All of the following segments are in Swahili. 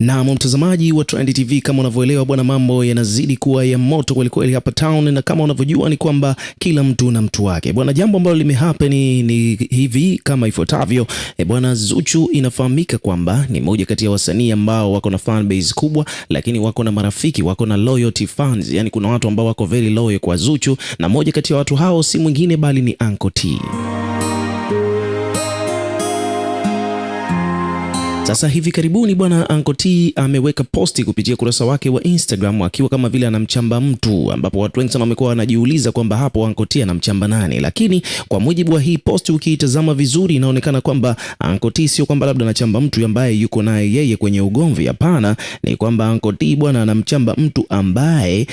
Na mtazamaji wa Trend TV, kama unavyoelewa bwana, mambo yanazidi kuwa ya moto kweli kweli hapa town, na kama unavyojua ni kwamba kila mtu na mtu wake bwana. Jambo ambalo limehappen ni hivi kama ifuatavyo. Bwana, Zuchu inafahamika kwamba ni moja kati ya wasanii ambao wako na fan base kubwa, lakini wako na marafiki, wako na loyalty fans. Yani kuna watu ambao wako very loyal kwa Zuchu, na moja kati ya watu hao si mwingine bali ni Uncle T. Sasa hivi karibuni bwana, Uncle T ameweka posti kupitia kurasa wake wa Instagram akiwa kama vile anamchamba mtu, ambapo watu wengi sana wamekuwa wanajiuliza kwamba hapo Uncle T anamchamba nani. Lakini kwa mujibu wa hii posti, ukiitazama vizuri, inaonekana kwamba Uncle T sio kwamba labda anachamba mtu ambaye yuko naye yeye kwenye ugomvi. Hapana, ni kwamba Uncle T bwana anamchamba mtu ambaye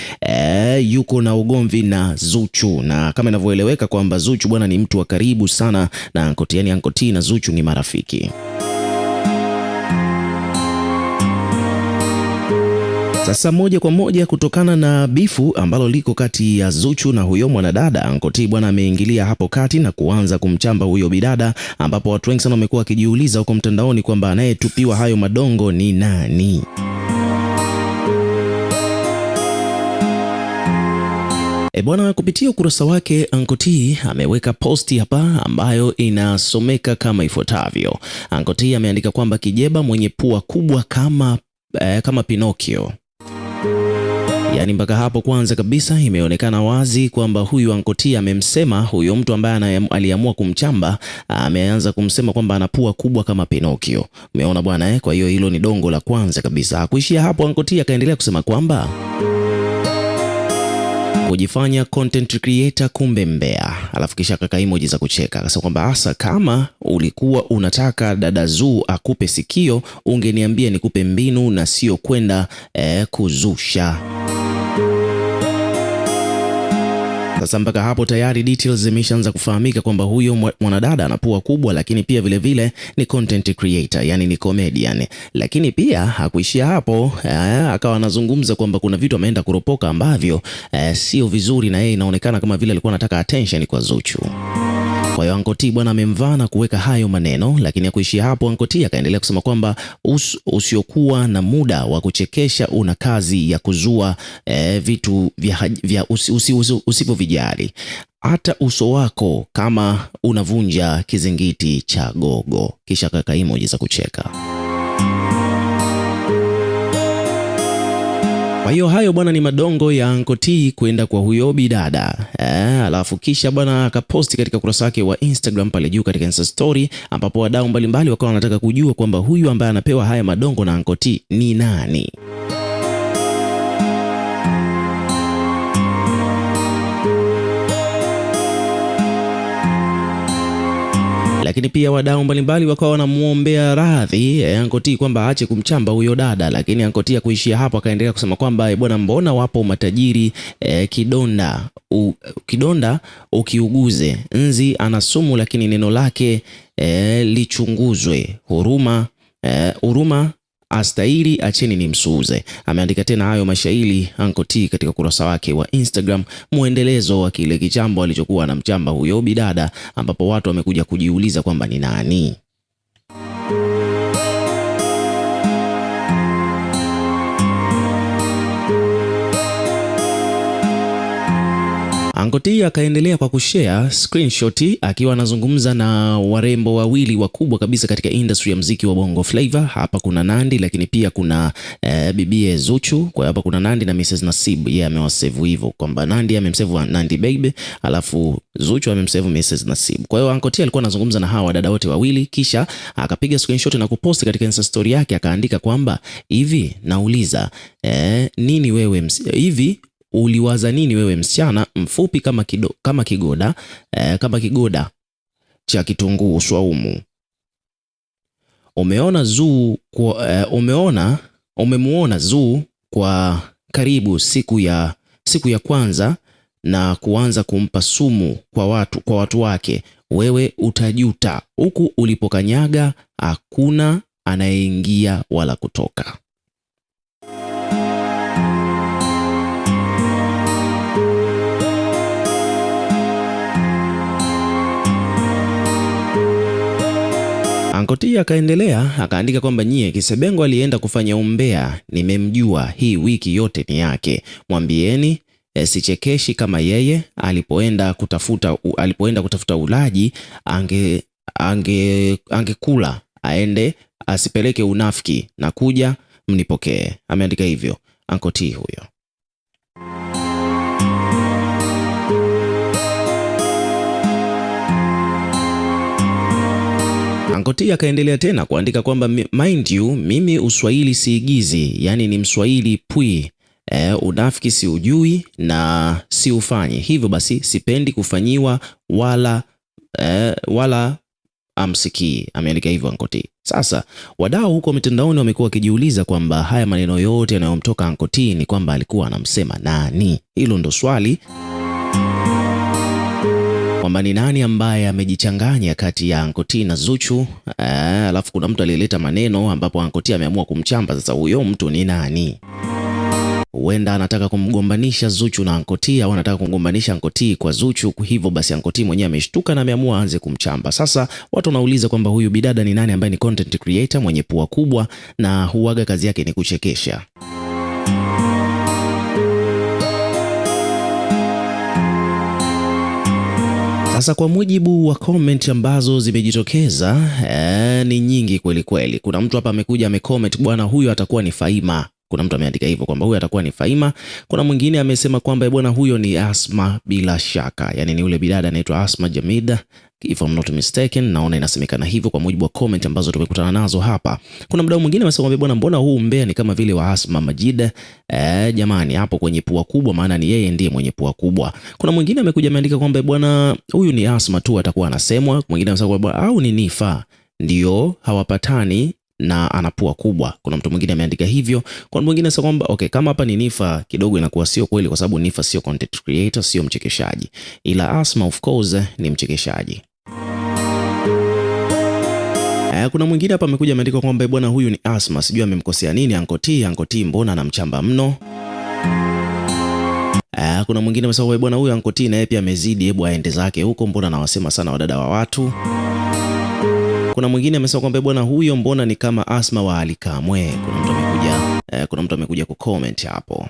yuko na ugomvi na Zuchu, na kama inavyoeleweka kwamba Zuchu bwana ni mtu wa karibu sana na Uncle T, yani Uncle T na Zuchu ni marafiki. Sasa moja kwa moja kutokana na bifu ambalo liko kati ya Zuchu na huyo mwanadada, Uncle T bwana ameingilia hapo kati na kuanza kumchamba huyo bidada, ambapo watu wengi sana wamekuwa wakijiuliza huko mtandaoni kwamba anayetupiwa hayo madongo ni nani. Bwana, kupitia ukurasa wake Uncle T ameweka posti hapa ambayo inasomeka kama ifuatavyo. Uncle T ameandika kwamba kijeba mwenye pua kubwa kama Pinocchio. Yaani mpaka hapo kwanza kabisa imeonekana wazi kwamba huyu Uncle T amemsema huyo mtu ambaye aliamua kumchamba, ameanza kumsema kwamba ana pua kubwa kama Pinocchio. Umeona bwana Kwa hiyo hilo ni dongo la kwanza kabisa. Hakuishia hapo, Uncle T akaendelea kusema kwamba kujifanya content creator kumbe mbea, alafu kisha kaka emoji za kucheka. Akasema kwamba hasa kama ulikuwa unataka dada Zuu akupe sikio, ungeniambia nikupe mbinu na sio kwenda kuzusha. Sasa mpaka hapo tayari details zimeshaanza kufahamika kwamba huyo mwanadada ana pua kubwa, lakini pia vile vile ni content creator, yani ni comedian. Lakini pia hakuishia hapo, akawa anazungumza kwamba kuna vitu ameenda kuropoka ambavyo sio vizuri, na yeye inaonekana kama vile alikuwa anataka attention kwa Zuchu. Kwa hiyo Uncle T bwana amemvaa na kuweka hayo maneno, lakini hakuishia hapo. Uncle T akaendelea kusema kwamba usiokuwa na muda wa kuchekesha una kazi ya kuzua vitu vya usivyovijali. Hata uso wako kama unavunja kizingiti cha gogo. Kisha kaka emoji za kucheka. Kwa hiyo hayo bwana ni madongo ya Uncle T kwenda kwa huyo bidada. Alafu kisha bwana akaposti katika kurasa wake wa Instagram pale juu katika Insta story, ambapo wadau mbalimbali wakawa wanataka kujua kwamba huyu ambaye anapewa haya madongo na Uncle T ni nani. Lakini pia wadau mbalimbali wakawa wanamuombea radhi Uncle T kwamba aache kumchamba huyo dada, lakini Uncle T kuishia hapo akaendelea kusema kwamba bwana, mbona wapo matajiri kidonda ukiuguze, nzi ana sumu lakini neno lake lichunguzwe, huruma astahili, acheni ni msuuze. Ameandika tena hayo mashairi Uncle T katika kurasa wake wa Instagram, muendelezo wa kile kichambo alichokuwa anamchamba huyo bidada, ambapo watu wamekuja kujiuliza kwamba ni nani. Uncle T akaendelea kwa kushare screenshot akiwa anazungumza na warembo wawili wakubwa kabisa katika industry ya muziki wa Bongo Flava. Hapa kuna Nandi, lakini pia kuna bibie Zuchu. Kwa hapa kuna Nandi na Mrs Nasib. Yeye amewasave hivyo kwamba Nandi amemsave Nandi baby, alafu Zuchu amemsave Mrs Nasib. Kwa hiyo Uncle T alikuwa anazungumza na hawa dada wote wawili, kisha akapiga screenshot na kuposti katika Insta story yake, akaandika kwamba hivi nauliza nini wewe hivi uliwaza nini wewe msichana mfupi kama kigoda cha kitunguu swaumu? Umemuona Zuu kwa karibu siku ya kwanza na kuanza kumpa sumu kwa watu wake, wewe utajuta. Huku ulipokanyaga hakuna anayeingia wala kutoka. Anko T akaendelea akaandika kwamba nyie, Kisebengo alienda kufanya umbea, nimemjua, hii wiki yote ni yake, mwambieni sichekeshi kama yeye. Alipoenda kutafuta ulaji angekula aende, asipeleke unafiki na kuja mnipokee. Ameandika hivyo Anko T huyo. Anko T akaendelea tena kuandika kwamba mind you, mimi uswahili siigizi, yani ni mswahili pwi. Unafiki si ujui na si ufanyi, hivyo basi sipendi kufanyiwa wala amsikii. Ameandika hivyo Anko T. Sasa wadau huko mitandaoni wamekuwa wakijiuliza kwamba haya maneno yote yanayomtoka Anko T ni kwamba alikuwa anamsema nani? Hilo ndo swali, kwamba ni nani ambaye amejichanganya kati ya Anko T na Zuchu. Alafu kuna mtu alileta maneno ambapo Anko T ameamua kumchamba. Sasa huyo mtu ni nani? Huenda anataka kumgombanisha Zuchu na Anko T, au anataka kumgombanisha Anko T kwa Zuchu. Hivyo basi Anko T mwenyewe ameshtuka na ameamua aanze kumchamba. Sasa watu wanauliza kwamba huyu bidada ni nani ambaye ni content creator mwenye pua kubwa na huaga kazi yake ni kuchekesha. Sasa kwa mujibu wa comment ambazo zimejitokeza ni nyingi kweli kweli. Kuna mtu hapa amekuja amecomment, bwana huyu atakuwa ni Faima. Kuna mtu ameandika hivyo kwamba huyu atakuwa ni Faima. Kuna mwingine amesema kwamba bwana huyo ni Asma bila shaka, yani ni ule bidada anaitwa Asma Jamida, if I'm not mistaken. Naona inasemekana hivyo kwa mujibu wa comment ambazo tumekutana nazo hapa. Kuna mdau mwingine amesema kwamba bwana, mbona huu umbea ni kama vile wa Asma Majida? Jamani, hapo kwenye pua kubwa, maana ni yeye ndiye mwenye pua kubwa. Kuna mwingine amekuja ameandika kwamba bwana huyu ni Asma tu atakuwa anasemwa. Mwingine amesema kwamba au ni Nifa ndio hawapatani na anapua kubwa. Kuna mtu mwingine ameandika hivyo. Kuna mwingine anasema kwamba okay, kama hapa ni Nifa kidogo inakuwa sio kweli, kwa sababu Nifa sio content creator, sio mchekeshaji, ila Asma of course ni mchekeshaji. Kuna mwingine hapa amekuja ameandika kwamba bwana huyu ni Asma, sijui amemkosea nini Anko T. Anko T mbona anamchamba mno? Kuna mwingine amesema kwamba bwana huyu Anko T naye pia amezidi, hebu aende zake huko, mbona anawasema sana wadada wa watu. Kuna mwingine amesema kwamba bwana huyo mbona ni kama Asma wa Alikamwe. Kuna mtu amekuja kucomment hapo.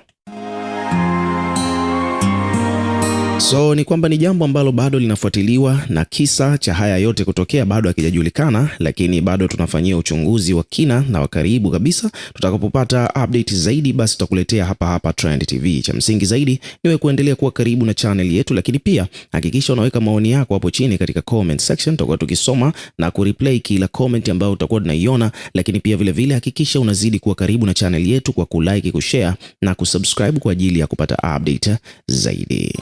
So ni kwamba ni jambo ambalo bado linafuatiliwa na kisa cha haya yote kutokea bado hakijajulikana, lakini bado tunafanyia uchunguzi wa kina na wa karibu kabisa. Tutakapopata update zaidi, basi tutakuletea hapa hapa Trend TV. Cha msingi zaidi niwe kuendelea kuwa karibu na channel yetu, lakini pia hakikisha unaweka maoni yako hapo chini katika comment section. Tutakuwa tukisoma na kureplay kila comment ambayo utakuwa tunaiona, lakini pia vile hakikisha unazidi kuwa karibu na channel yetu kwa kulike, kushare na kusubscribe kwa ajili ya kupata update zaidi.